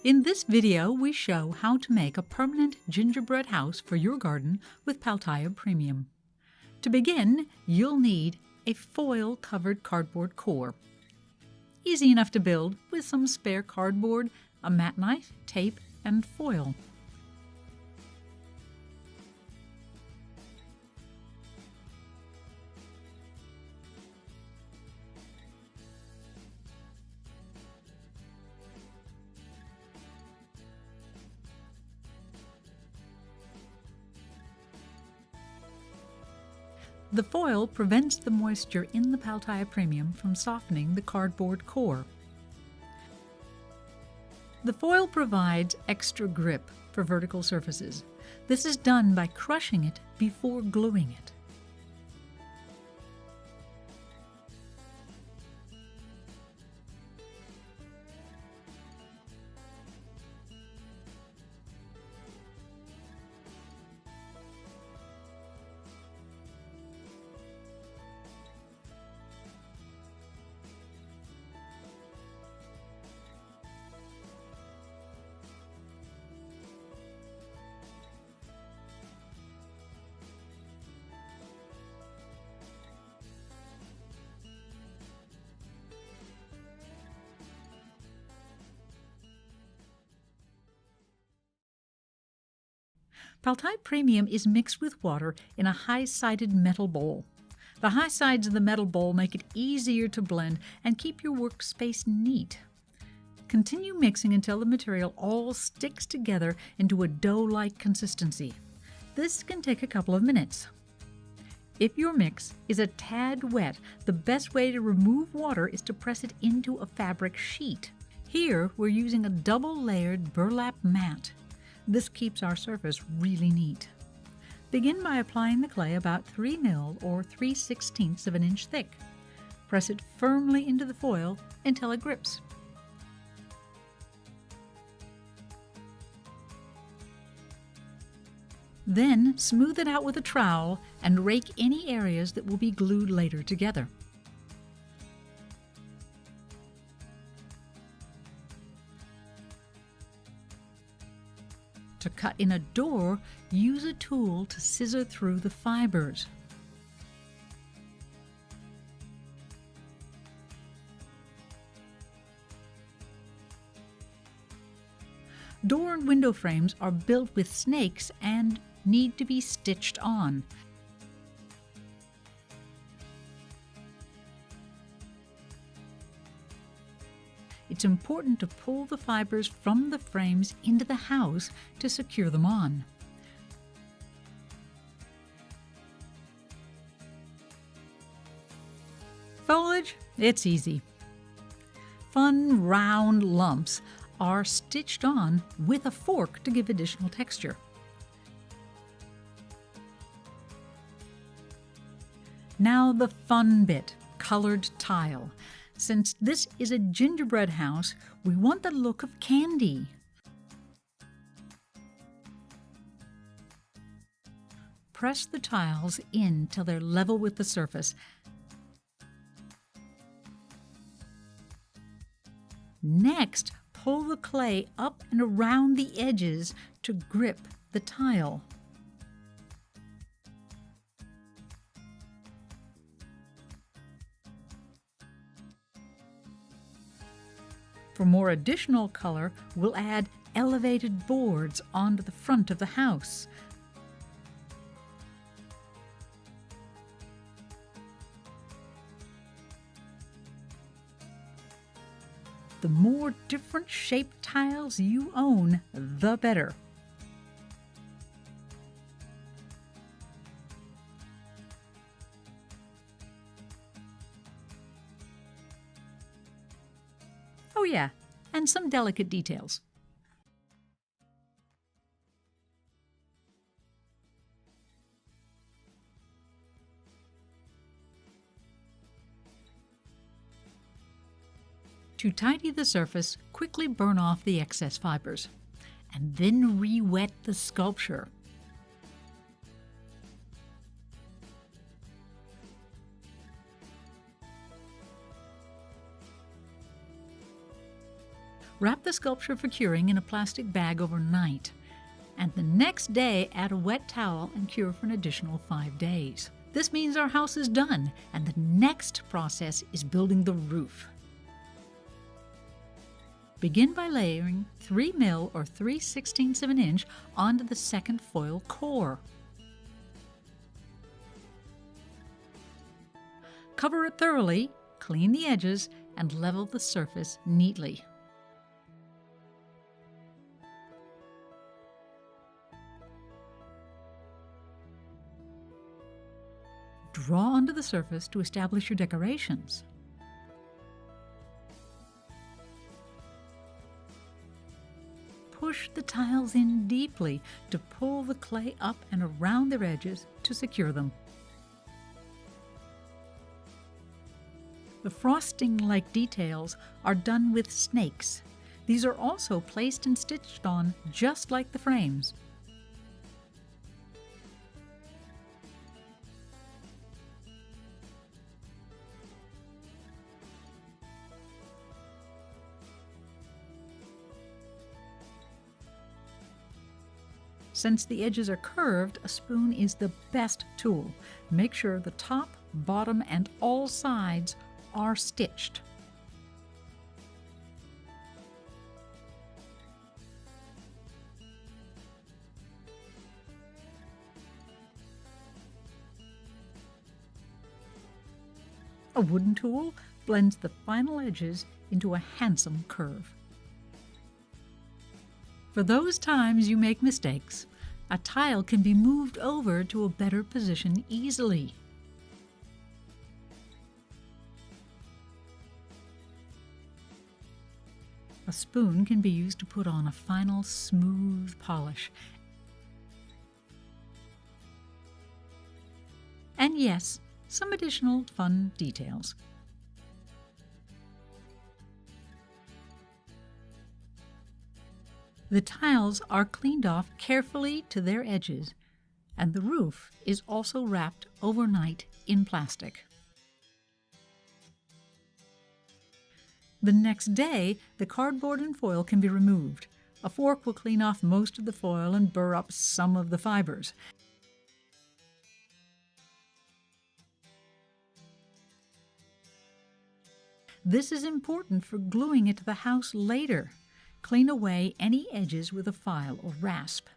In this video, we show how to make a permanent gingerbread house for your garden with Pal Tiya Premium. To begin, you'll need a foil-covered cardboard core. Easy enough to build with some spare cardboard, a mat knife, tape, and foil. The foil prevents the moisture in the Pal Tiya Premium from softening the cardboard core. The foil provides extra grip for vertical surfaces. This is done by crushing it before gluing it. Pal Tiya Premium is mixed with water in a high-sided metal bowl. The high sides of the metal bowl make it easier to blend and keep your workspace neat. Continue mixing until the material all sticks together into a dough-like consistency. This can take a couple of minutes. If your mix is a tad wet, the best way to remove water is to press it into a fabric sheet. Here, we're using a double-layered burlap mat. This keeps our surface really neat. Begin by applying the clay about 3 mil or 3/16 of an inch thick. Press it firmly into the foil until it grips. Then smooth it out with a trowel and rake any areas that will be glued later together. To cut in a door, use a tool to scissor through the fibers. Door and window frames are built with snakes and need to be stitched on. It's important to pull the fibers from the frames into the house to secure them on. Foliage? It's easy. Fun round lumps are stitched on with a fork to give additional texture. Now the fun bit, colored tile. Since this is a gingerbread house, we want the look of candy. Press the tiles in till they're level with the surface. Next, pull the clay up and around the edges to grip the tile. For more additional color, we'll add elevated boards onto the front of the house. The more different shaped tiles you own, the better. Oh yeah, and some delicate details. To tidy the surface, quickly burn off the excess fibers, and then re-wet the sculpture. Wrap the sculpture for curing in a plastic bag overnight, and the next day add a wet towel and cure for an additional 5 days. This means our house is done, and the next process is building the roof. Begin by layering 3 mil or 3/16 of an inch onto the second foil core. Cover it thoroughly, clean the edges, and level the surface neatly. Draw onto the surface to establish your decorations. Push the tiles in deeply to pull the clay up and around their edges to secure them. The frosting-like details are done with snakes. These are also placed and stitched on just like the frames. Since the edges are curved, a spoon is the best tool. Make sure the top, bottom, and all sides are stitched. A wooden tool blends the final edges into a handsome curve. For those times you make mistakes, a tile can be moved over to a better position easily. A spoon can be used to put on a final smooth polish. And yes, some additional fun details. The tiles are cleaned off carefully to their edges, and the roof is also wrapped overnight in plastic. The next day, the cardboard and foil can be removed. A fork will clean off most of the foil and burr up some of the fibers. This is important for gluing it to the house later. Clean away any edges with a file or rasp.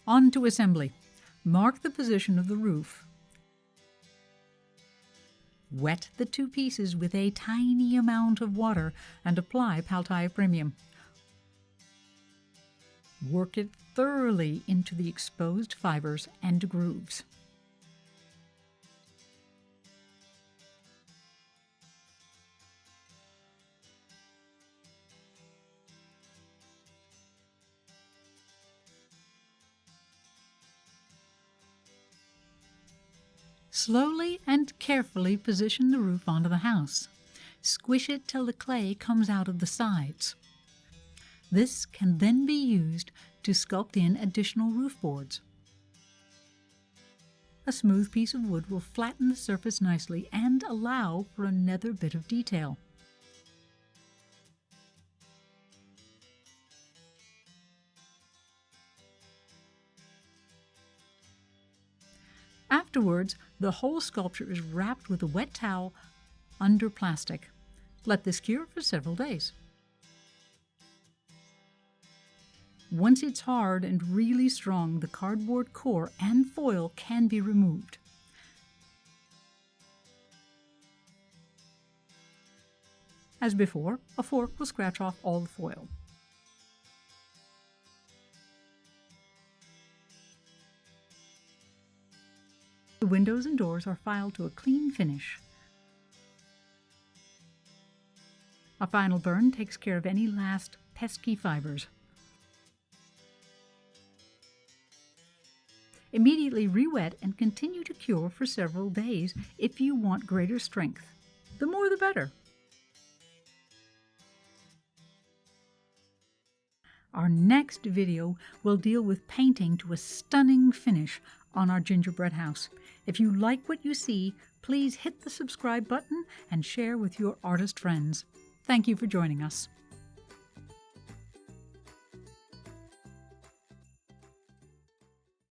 On to assembly. Mark the position of the roof. Wet the 2 pieces with a tiny amount of water and apply Pal Tiya Premium. Work it thoroughly into the exposed fibers and grooves. Slowly and carefully position the roof onto the house. Squish it till the clay comes out of the sides. This can then be used to sculpt in additional roof boards. A smooth piece of wood will flatten the surface nicely and allow for another bit of detail. Afterwards, the whole sculpture is wrapped with a wet towel under plastic. Let this cure for several days. Once it's hard and really strong, the cardboard core and foil can be removed. As before, a fork will scratch off all the foil. The windows and doors are filed to a clean finish. A final burn takes care of any last pesky fibers. Immediately re-wet and continue to cure for several days if you want greater strength. The more the better. Our next video will deal with painting to a stunning finish on our gingerbread house. If you like what you see, please hit the subscribe button and share with your artist friends. Thank you for joining us.